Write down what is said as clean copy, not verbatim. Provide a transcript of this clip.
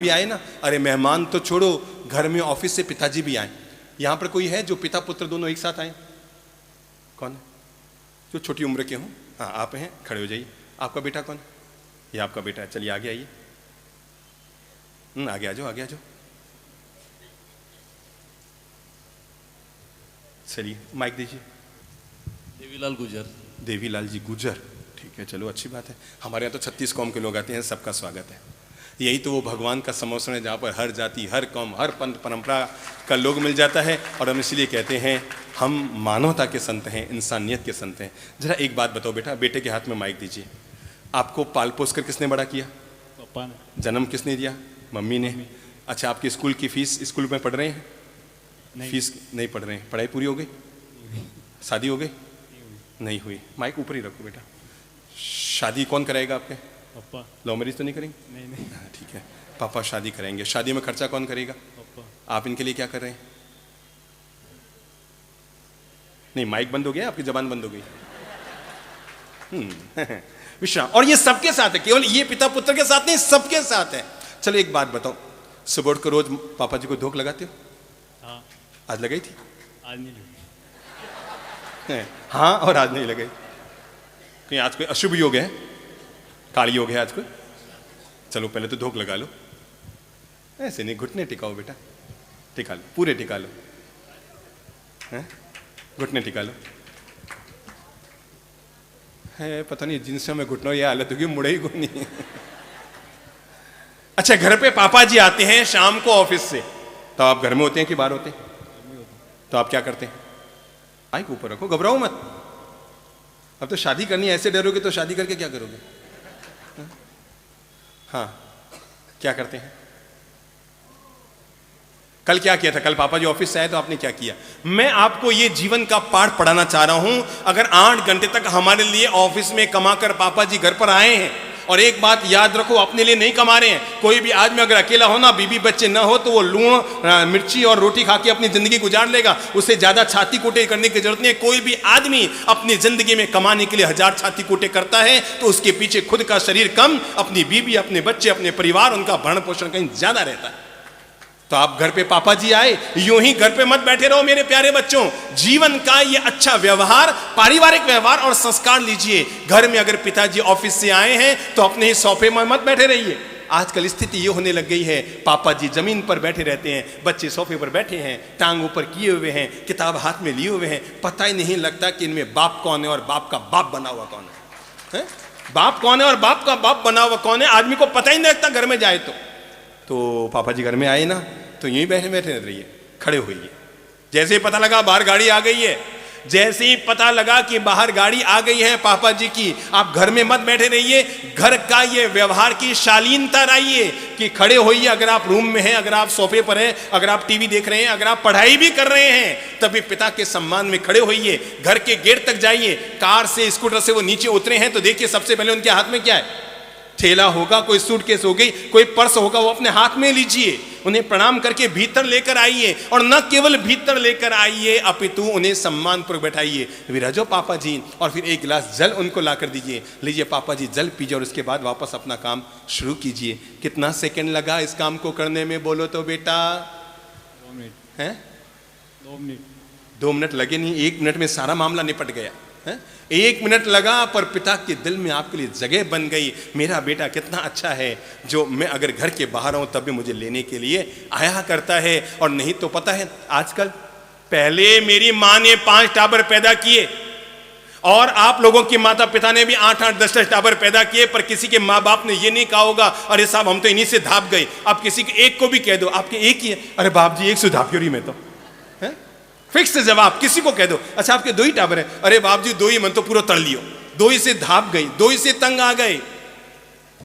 भी आए ना, अरे मेहमान तो छोड़ो, घर में ऑफिस से पिताजी भी आए। यहाँ पर कोई है जो पिता पुत्र दोनों एक साथ आए? कौन है? जो छोटी उम्र के हों? हाँ आप हैं, खड़े हो जाइए। आपका बेटा कौन? ये आपका बेटा है, चलिए आगे आइए। आगे आ जाओ, आगे आ जाओ। चलिए माइक दीजिए। देवीलाल गुजर। देवीलाल जी गुजर, ठीक है, चलो अच्छी बात है। हमारे यहाँ तो 36 कौम के लोग आते हैं, सबका स्वागत है। यही तो वो भगवान का समोसन है जहाँ पर हर जाति, हर कौम, हर पंथ परंपरा का लोग मिल जाता है। और हम इसलिए कहते हैं हम मानवता के संत हैं, इंसानियत के संत हैं। जरा एक बात बताओ बेटा, बेटे के हाथ में माइक दीजिए। आपको पाल पोस कर किसने बड़ा किया? पापा ने। जन्म किसने दिया? मम्मी ने। अच्छा, आपकी स्कूल की फीस, स्कूल में पढ़ रहे हैं? नहीं। फीस नहीं पढ़ रहे हैं। पढ़ाई पूरी हो गई? शादी हो गई? नहीं हुई। माइक ऊपर ही रखो बेटा। शादी कौन कराएगा आपके? पापा। लव मैरिज तो नहीं करेंगे? नहीं। ठीक है, पापा शादी करेंगे। शादी में खर्चा कौन करेगा? पापा। आप इनके लिए क्या कर रहे हैं? नहीं, माइक बंद हो गया, आपकी जबान बंद हो गई। विश्राम। और ये सबके साथ है, केवल ये पिता पुत्र के साथ नहीं, सबके साथ है। चलो एक बात बताओ, सुबह उठ कर रोज पापा जी को धोख लगाते हो? हाँ। आज लगाई थी? आज नहीं लगी। हाँ, और आज नहीं लगाई। कहीं आज कोई अशुभ योग है? काली योग है आज कोई? चलो पहले तो धोख लगा लो। ऐसे नहीं, घुटने टिकाओ बेटा, टिका लो, पूरे टिका लो, घुटने टिका लो। है पता नहीं जिनसे मैं घुटनों ये हालत होगी, मुड़े ही को नहीं। अच्छा, घर पे पापा जी आते हैं शाम को ऑफिस से, तो आप घर में होते हैं कि बाहर होते हैं? तो आप क्या करते हैं? माइक ऊपर रखो, घबराओ मत। अब तो शादी करनी है, ऐसे डरोगे तो शादी करके क्या करोगे? हाँ, क्या करते हैं? कल क्या किया था? कल पापा जी ऑफिस से आए तो आपने क्या किया? मैं आपको ये जीवन का पाठ पढ़ाना चाह रहा हूं। अगर 8 घंटे तक हमारे लिए ऑफिस में कमाकर पापा जी घर पर आए हैं, और एक बात याद रखो, अपने लिए नहीं कमा रहे हैं। कोई भी आदमी अगर अकेला हो ना, बीबी बच्चे ना हो, तो वो लूण मिर्ची और रोटी खा के अपनी जिंदगी गुजार लेगा। उसे ज्यादा छाती कूटे करने की जरूरत नहीं है। कोई भी आदमी अपनी जिंदगी में कमाने के लिए 1000 छाती कूटे करता है, तो उसके पीछे खुद का शरीर कम, अपनी बीबी, अपने बच्चे, अपने परिवार, उनका भरण पोषण कहीं ज्यादा रहता है। तो आप घर पे पापा जी आए, यूं ही घर पे मत बैठे रहो मेरे प्यारे बच्चों। जीवन का ये अच्छा व्यवहार, पारिवारिक व्यवहार और संस्कार लीजिए। घर में अगर पिताजी ऑफिस से आए हैं तो अपने ही सोफे में मत बैठे रहिए। आजकल स्थिति ये होने लग गई है, पापा जी जमीन पर बैठे रहते हैं, बच्चे सोफे पर बैठे हैं, टांग ऊपर किए हुए हैं, किताब हाथ में लिए हुए हैं। पता ही नहीं लगता कि इनमें बाप कौन है और बाप का बाप बना हुआ कौन है? बाप कौन है और बाप का बाप बना हुआ कौन है, आदमी को पता ही नहीं लगता घर में जाए तो पापा जी घर में आए ना, तो यूं ही बैठे बैठे रहिए, खड़े होइए। जैसे ही पता लगा बाहर गाड़ी आ गई है, जैसे ही पता लगा कि बाहर गाड़ी आ गई है पापा जी की, आप घर में मत बैठे रहिए। घर का ये व्यवहार की शालीनता रहिए कि खड़े होइए। अगर आप रूम में हैं, अगर आप सोफे पर हैं, अगर आप टीवी देख रहे हैं, अगर आप पढ़ाई भी कर रहे हैं, तभी पिता के सम्मान में खड़े होइए। घर के गेट तक जाइए, कार से, स्कूटर से वो नीचे उतरे हैं तो देखिए सबसे पहले उनके हाथ में क्या है? थैला होगा, कोई सूटकेस हो गई, कोई पर्स होगा, वो अपने हाथ में लीजिए। उन्हें प्रणाम करके भीतर लेकर आइए, और न केवल भीतर लेकर आइए अपितु उन्हें सम्मान पर बैठाइए। विराजो पापा जी, और फिर एक गिलास जल उनको लाकर दीजिए। लीजिए पापा जी, जल पीजिए, और उसके बाद वापस अपना काम शुरू कीजिए। कितना सेकंड लगा इस काम को करने में, बोलो तो बेटा? 2 मिनट हैं? 2 मिनट 2 मिनट लगे नहीं, 1 मिनट में सारा मामला निपट गया है? 1 मिनट लगा, पर पिता के दिल में आपके लिए जगह बन गई। मेरा बेटा कितना अच्छा है, जो मैं अगर घर के बाहर हूं तब भी मुझे लेने के लिए आया करता है। और नहीं तो पता है आजकल, पहले मेरी मां ने 5 टाबर पैदा किए, और आप लोगों की माता पिता ने भी 8-8, 10-10 टाबर पैदा किए, पर किसी के माँ बाप ने ये नहीं कहा होगा अरे साहब हम तो इन्हीं से धाप गए। आप किसी के एक को भी कह दो, आपके एक ही है, अरे बाप जी एक से धाप क्यों? मैं तो फिक्स जवाब। किसी को कह दो, अच्छा आपके 2 ही टाबर है, अरे बाप जी 2 ही, मन तो पूरा तल लियो, 2 ही से धाप गई, 2 ही से तंग आ गए।